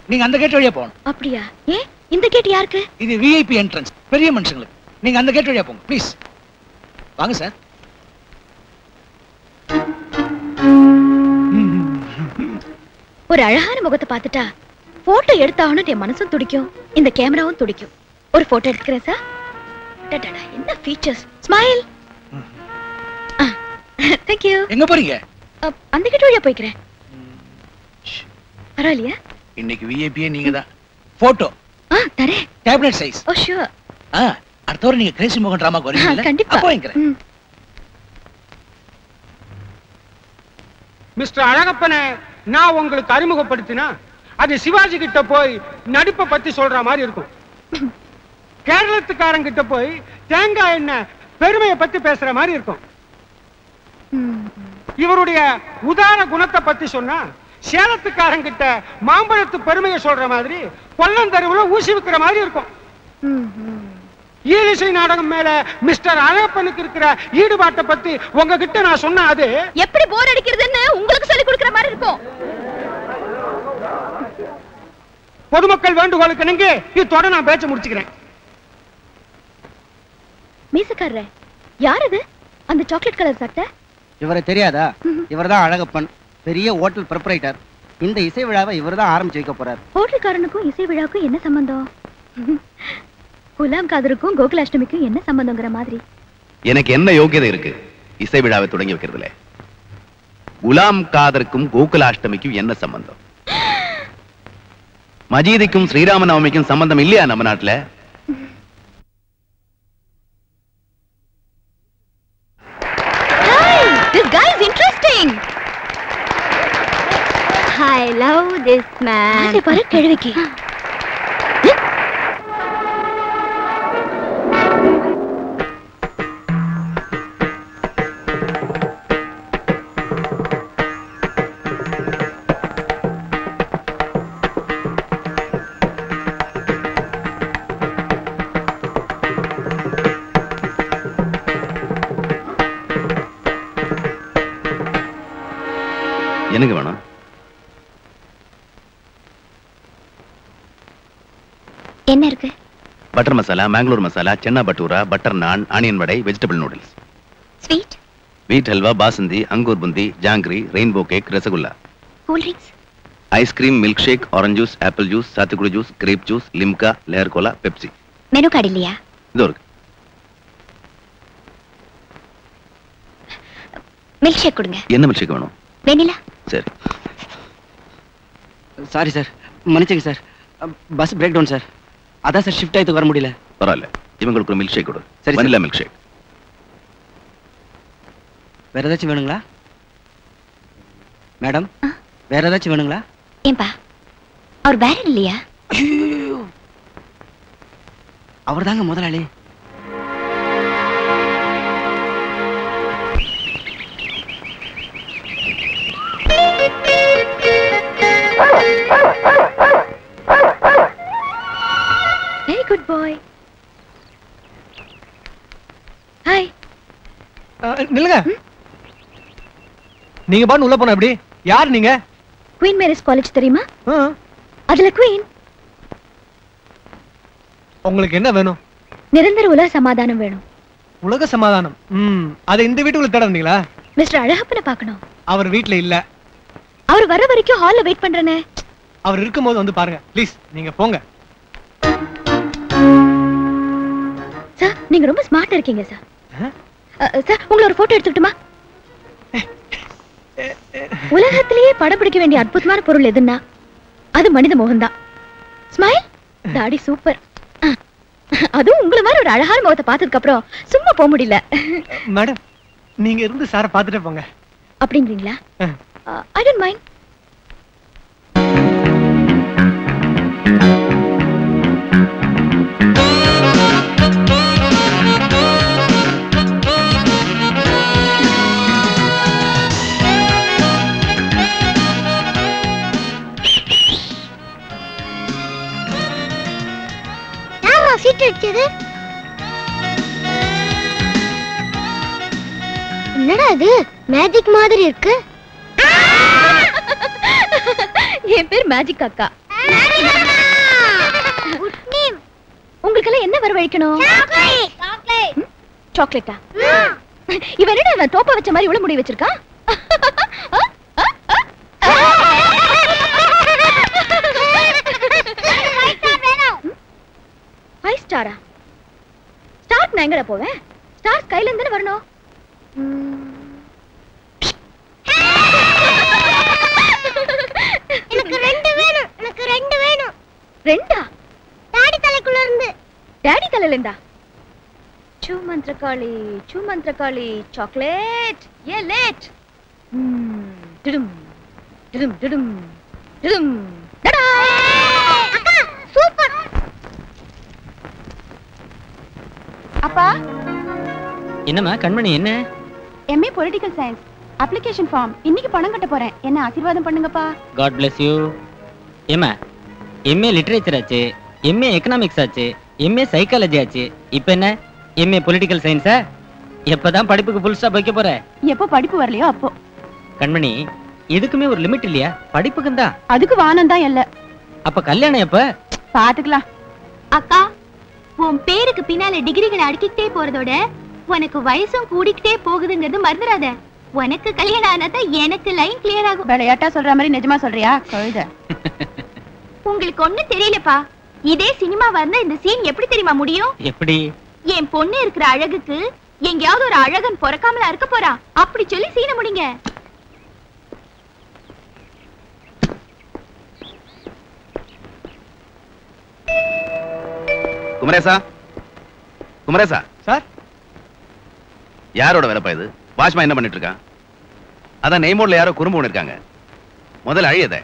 நீங்க அந்த கேட் வழியா போகணும். அப்படியா? ஏன் இந்த கேட் யாருக்கு? இது விஐபி என்ட்ரன்ஸ், பெரிய மனுஷங்களுக்கு. நீங்க அந்த கேட் வழியா போங்க ப்ளீஸ். வாங்க சார். ஒரு அழகான முகத்தை பார்த்துட்டா போட்டோ எடுத்தாகணும் என் மனசும் துடிக்கும், இந்த கேமராவும் துடிக்கும். ஒரு போட்டோ எடுத்துக்கிறேன் சார். என்ன ஃபீச்சர்ஸ். ஸ்மைல். Thank you. எங்க போறீங்க? அந்த கேட் வழியா போய்க்கிறேன். பரவாயில்லையா? இன்னைக்கு விஐபியே நீங்க தான். போட்டோ தரேன். Tablet size. ஓ ஷூர். அடுத்த வாரம் நீங்க கிரேசி மோகன் டிராமாக்கு வரீங்கல்ல? கண்டிப்பா. அப்போ வாங்கிக்கிறேன். மிஸ்டர் அழகப்பனை நான் உங்களுக்கு அறிமுகப்படுத்தினா அது சிவாஜி கிட்ட போய் நடிப்பை பத்தி சொல்ற மாதிரி இருக்கும். கேரளத்துக்காரன் கிட்ட போய் தேங்காய் எண்ணெய் பெருமையை பத்தி பேசுற மாதிரி இருக்கும். இவருடைய உதார குணத்தை பத்தி சொன்னா சேலத்துக்காரன் கிட்ட மாம்பழத்து பெருமையை சொல்ற மாதிரி கொல்லந்தருவுல ஊசி விக்கிற மாதிரி இருக்கும். ஈலிசை நாடகம் மேல மிஸ்டர் அழகப்பனுக்கு இருக்கிற ஈடுபாட்டை பத்தி உங்ககிட்ட நான் சொன்ன அது எப்படி போர் அடிக்கிறதுன்னு உங்களுக்கு சொல்லி கொடுக்கிற மாதிரி இருக்கும். பொதுமக்கள் வேண்டுகோளுக்கு நீங்க இதோட நான் பேச்ச முடிச்சுக்கிறேன். மீசக்காரரே, யார் இது? அந்த சாக்லேட் கலர் சட்டை. இவரை தெரியாதா? இவர்தான் அழகப்பன், பெரிய ஹோட்டல் ப்ரொப்ரைட்டர். இந்த இசை விழாவை இவர்தான் ஆரம்பிச்சு வைக்க போறார். ஹோட்டல்காரனுக்கும் இசை விழாவுக்கும் என்ன சம்பந்தம்? குலாம் காதருக்கும் கோகுலாஷ்டமிக்கும் என்ன சம்பந்தம்ங்கிற மாதிரி. எனக்கு என்ன யோகியதை இருக்கு இசை விழாவை தொடங்கி வைக்கிறதுல? குலாம் காதருக்கும் கோகுலாஷ்டமிக்கும் என்ன சம்பந்தம்? மஜீதிக்கும் ஸ்ரீராம நவமிக்கும் சம்பந்தம் இல்லையா நம்ம நாட்டுல? This guy is interesting. I love this man. ஆளை பாரு கிழவிக்கு. எனக்கு வேணும். என்ன இருக்கு? Butter masala, Mangalore masala, chana bhatura, butter naan, onion vada, vegetable noodles. Sweet? Wheat halwa, basundi, angoor boondi, jangiri, rainbow cake, rasgulla. Cool drinks? Ice cream, milk shake, orange juice, apple juice, சாத்துக்குடி juice, grape juice, Limca, Lehar cola, Pepsi. Menu card இல்லையா? இதோ இருக்கு. மில்க் ஷேக் கொடுங்க. என்ன மில்க் ஷேக் வேணும்? வெனிலா. சரி. சாரி சார், மன்னிச்சுங்க sir, bus break down sir. அதான் சார் ஷிஃப்ட் ஆயிட்டு வர முடியல. பரவாயில்ல, இவங்களுக்கு ஒரு மில்க் ஷேக் கொடு. சரி, வெனிலா மில்க் ஷேக். வேற ஏதாச்சும் வேணுங்களா மேடம்? வேற ஏதாச்சும் வேணுங்களா? ஏன்பா அவர் வேற இல்லையா? அவர் தாங்க முதலாளி. Very good boy. Hi. நில்லுங்க. நீங்க பாட்டு உள்ள போன எப்படி? யார் நீங்க? குயின் மேரிஸ் காலேஜ் தெரியுமா? அதுல குயின். உங்களுக்கு என்ன வேணும்? நிரந்தர உலக சமாதானம் வேணும். உலக சமாதானம்? அதை இந்த வீட்டுக்குள்ள தேட வந்தீங்களா? மிஸ்டர் அழகப்பனை பார்க்கணும். அவர் வீட்ல இல்ல. அவர் வர வரைக்கும் ஹால்ல வெயிட் பண்றேனே. அவர் இருக்கும்போது வந்து பாருங்க ப்ளீஸ். நீங்க போங்க. சார், நீங்க ரொம்ப ஸ்மார்ட்டா இருக்கீங்க சார். சார், உங்களை ஒரு போட்டோ எடுத்துக்கிட்டுமா? உலகத்திலேயே படம் பிடிக்க வேண்டிய அற்புதமான பொருள் எதுன்னா அது மனித முகம் தான். ஸ்மைல், தாடி சூப்பர். அதுவும் உங்களை மாதிரி ஒரு அழகான முகத்தை பார்த்ததுக்கு அப்புறம் சும்மா போக முடியல. மேடம், நீங்க இருந்து சாரை பார்த்துட்டு போங்க. அப்படிங்கிறீங்களா? I don't mind. சீட் அடிச்சது என்னடா இது? மேஜிக் மாதிரி இருக்கு. என் பேர் மேஜிக் அக்கா. உங்களுக்கெல்லாம் என்ன வரவழைக்கணும்? சாக்லேட்டா? இவன் என்னடா டோப்பா வச்ச மாதிரி இவ்வளவு முடி வச்சிருக்கா? 5 ஸ்டாரா? ஸ்டார்ட் நான் எங்கடா போவேன்? ஸ்டார் கையில இருந்து வரணும். எனக்கு ரெண்டு வேணும். ரெண்டா? டாடி தலைக்குள்ள இருந்து. டாடி தலையில இருந்தா? சூமந்திரகாளி சாக்லேட். ஏ லேட். டிடும் டிடும் டிடும் டிடும். டடா! அக்கா சூப்பர். அப்பா என்னம்மா கண்மணி என்ன? MA political science application form இன்னைக்கு பணம் கட்ட போறேன். என்ன ஆசீர்வாதம் பண்ணுங்கப்பா. God bless you. ஏமா எம்ஏ லிட்டரேச்சர் ஆச்சு, எம்ஏ எக்கனாமிக்ஸ் ஆச்சு, எம்ஏ சைக்காலஜி ஆச்சு, இப்போ என்ன எம்ஏ பொலிட்டிக்கல் சயின்ஸா? எப்பதான் படிப்புக்கு ஃபுல் ஸ்டாப் வைக்க போற? எப்போ படிப்பு வரலையோ அப்போ. கண்மணி எதுக்குமே ஒரு லிமிட் இல்லையா? படிப்புக்கு தான். அதுக்கு வானம் தான் இல்ல. அப்ப கல்யாணம் எப்ப? பாத்துக்கலாம். அக்கா உன் பேருக்கு பின்னால டிகிரிகளை அடுக்கிட்டே போறதோட உனக்கு வயசும் கூடிக்கிட்டே போகுதுங்கிறது மறந்துடாத. உனக்கு கல்யாணம் ஆனாதான் எனக்கு லைன் கிளியர் ஆகும். விளையாட்டா சொல்ற மாதிரி நிஜமா சொல்றியா? கழுத. உங்களுக்கு ஒண்ணும் தெரியலப்பா. இதே சினிமா வந்தா இந்த சீன் எப்படி தெரியுமா முடியும்? எப்படி? என் பொண்ணு இருக்கிற அழகுக்கு எங்கேயாவது ஒரு அழகன் பொறக்காமலா இருக்க போறா. அப்படி சொல்லி சீன முடிங்க. குமரேசா, குமரேசா சார், யாரோட வேலைப்பா இது? வாட்ச்மேன் என்ன பண்ணிட்டு இருக்கான்? அதான் நெய்மோட்ல யாரோ குறும்பு ஒண்ணு இருக்காங்க. முதல்ல அழியத.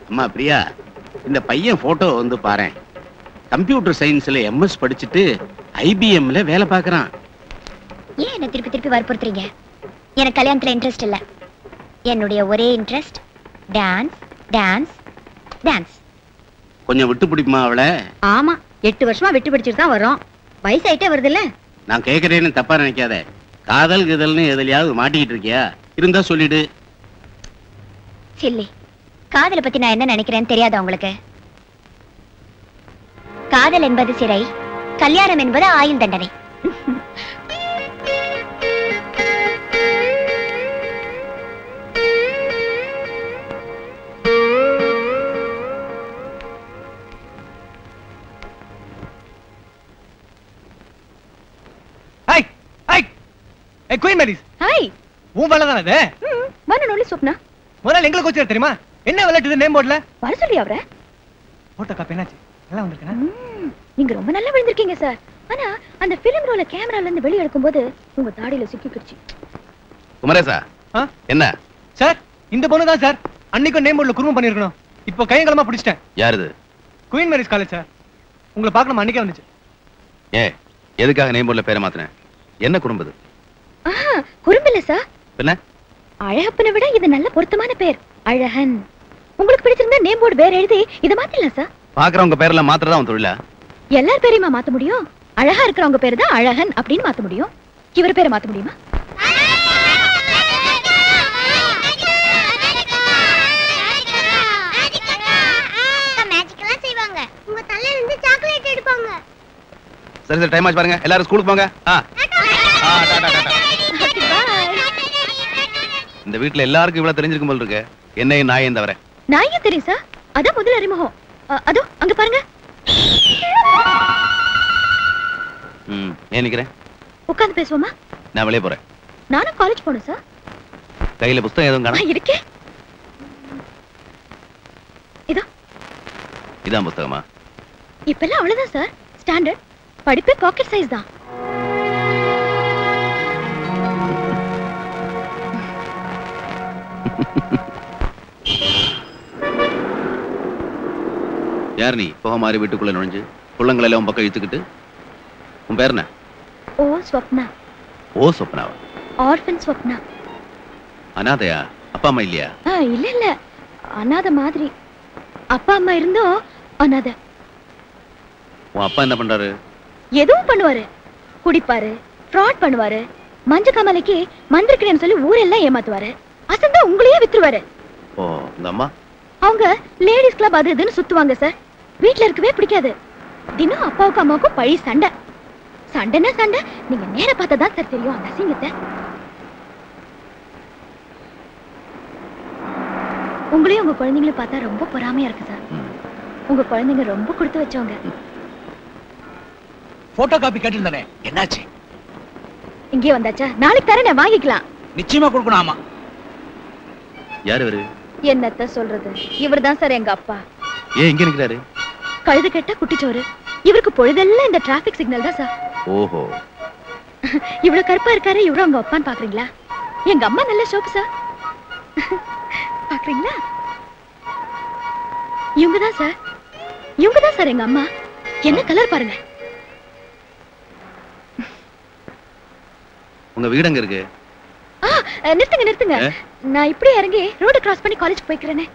அம்மா பிரியா, இந்த பையன் போட்டோ வந்து பாரு. கம்ப்யூட்டர் சயின்ஸ்ல எம்எஸ் படிச்சுட்டு ஐபிஎம்ல வேலை பார்க்கறான். ஏன் என்ன திருப்பி திருப்பி வற்புறுத்துறீங்க? எனக்கு கல்யாணத்துல இன்ட்ரெஸ்ட் இல்ல. என்னுடைய ஒரே இன்ட்ரெஸ்ட் டான்ஸ் டான்ஸ் டான்ஸ். கொஞ்சம் விட்டு பிடிக்குமா அவளை? ஆமா, 8 வருஷமா விட்டு பிடிச்சிட்டு தான் வரோம். வயசாயிட்டே வருது இல்ல? நான் கேட்கறேன்னு தப்பா நினைக்காத. காதல் கிதல்னு எதுலயாவது மாட்டிக்கிட்டு இருக்கியா? இருந்தா சொல்லிடு. சில்லி, காதலை பத்தி நான் என்ன நினைக்கிறேன்னு தெரியாதா உங்களுக்கு? காதல் என்பது சிறை, கல்யாணம் என்பது ஆயுள் தண்டனை. Hi hi. ஏ குயின் மேரிஸ். ஹாய். உன் வேலை தானே இது? மன நொலி சொப்னா. முதல்ல எங்களுக்கு வச்சு தெரியுமா? என்ன விளையாட்டு நேம் போர்ட்ல? வர சொல்லி அவரை. போட்டோ காப்பி என்னாச்சு? நல்லா வந்திருக்கா? நீங்க ரொம்ப நல்லா விழுந்திருக்கீங்க சார். ஆனா அந்த பிலிம் ரோல கேமரால இருந்து வெளிய எடுக்கும்போது உங்க தாடியில சிக்கிக்கிடுச்சு. குமரேசா என்ன? சார், இந்த பொண்ணு தான் சார். அன்னைக்கு நேம் போர்ட்ல குறும்பு பண்ணிருக்கணும். இப்போ கையங்கலமா பிடிச்சிட்டேன். யார் இது? Queen Mary's college sir. உங்களை பார்க்கணும் அன்னைக்கே வந்துச்சு. ஏ, எதுக்காக நேம் போர்ட்ல பேரை மாத்தின? என்ன குறும்புது? குறும்பு இல்ல சார். என்ன? அழகப்பனை விட இது நல்ல பொருத்தமான பேர், அழகன். உங்களுக்கு பிடிச்சிருந்தா நேம் போர்டு வேற எழுதி இத மாத்திடலாம் சார். பாக்குறவங்க பேரெல்லாம் மாத்திரதான் உன் தொழிலா? எல்லார் பேரையுமா மாத்த முடியும்? அழகா இருக்கிறவங்க பேரு தான் அழகன் அப்படின்னு மாத்த முடியும். இவர் பேரை மாத்த முடியுமா? சரி சரி, டைம் ஆச்சு பாருங்க. எல்லாரும் ஸ்கூலுக்கு போங்க. இந்த வீட்டுல எல்லாருக்கும் இவ்வளவு தெரிஞ்சிருக்கும் போல இருக்கு. என்னையும் நாயும் தவிர. நாயும் தெரியும் சார். அதான் முதல் அறிமுகம். அதோ அங்க பாருங்க. ஏன் நிக்கிறேன்? உட்கார்ந்து பேசுவோமா? நான் வெளியே போறேன். நானும் காலேஜ் போகணும் சார். கையில புத்தகம் எதுவும் காணோம்? இருக்கே. இதோ. இதான் புத்தகமா? இப்பெல்லாம் அவ்வளவுதான் சார். ஸ்டாண்டர்ட். படிப்பே பாக்கெட் சைஸ் தான். யார் நீ? போக மாதிரி வீட்டுக்குள்ள நுழைஞ்சு புள்ளங்களை எல்லாம் பக்கம் இழுத்துக்கிட்டு. உன் பேர் என்ன? ஓ ஸ்வப்னா. ஓ சொப்னாவா? ஆர்ஃபன் ஸ்வப்னா. அனாதையா? அப்பா அம்மா இல்லையா? இல்ல இல்ல, அனாதை மாதிரி. அப்பா அம்மா இருந்தோ அனாதை. உன் அப்பா என்ன பண்றாரு? எதுவும் பண்ணுவாரு. குடிப்பாரு, ஃப்ராட் பண்ணுவாரு, மஞ்ச காமாலைக்கு மந்திரிக்கிறேன்னு சொல்லி ஊரெல்லாம் ஏமாத்துவாரு. அசந்தா உங்களையே வித்துருவாரு. ஓ உங்க அம்மா? அவங்க லேடிஸ் கிளப் அது இதுன்னு சுத்துவாங்க சார். வீட்டுல இருக்கவே பிடிக்காது. தினம் அப்பாவுக்கும் அம்மாவுக்கும் பழி சண்டை. சண்டைன்னா சண்டை, நீங்க நேர பார்த்தாதான் சார் தெரியும் அந்த அசிங்கத்தை. உங்களையும் உங்க குழந்தைங்களும் பார்த்தா ரொம்ப பொறாமையா இருக்கு சார். உங்க குழந்தைங்க ரொம்ப கொடுத்து வச்சவங்க. போட்டோ காப்பி கேட்டிருந்தானே, என்னாச்சு? இங்கே வந்தாச்சா? நாளைக்கு தரேன், வாங்கிக்கலாம். நிச்சயமா கொடுக்கணும். ஆமா. யார் இவரு? என்னத்த சொல்றது, இவர்தான் சார் எங்க அப்பா. ஏன் இங்க நிக்கிறாரு? கழுது கெட்ட குட்டிச்சோறு. இவருக்கு பொழுதெல்லாம் இந்த டிராபிக் சிக்னல் தான் சார். ஓஹோ. இவ்வளவு கருப்பா இருக்காரு, இவ்வளவு உங்க அப்பான்னு பாக்குறீங்களா? எங்க அம்மா நல்ல ஷோப்பு சார். பாக்குறீங்களா? இவங்கதான் சார், இவங்கதான் சார் எங்க அம்மா. என்ன கலர் பாருங்க. உங்க வீடு எங்க இருக்கு? நிறுத்துங்க நிறுத்துங்க. நான் இப்படியே இறங்கி ரோடு கிராஸ் பண்ணி காலேஜ் போய்க்கிறேனே.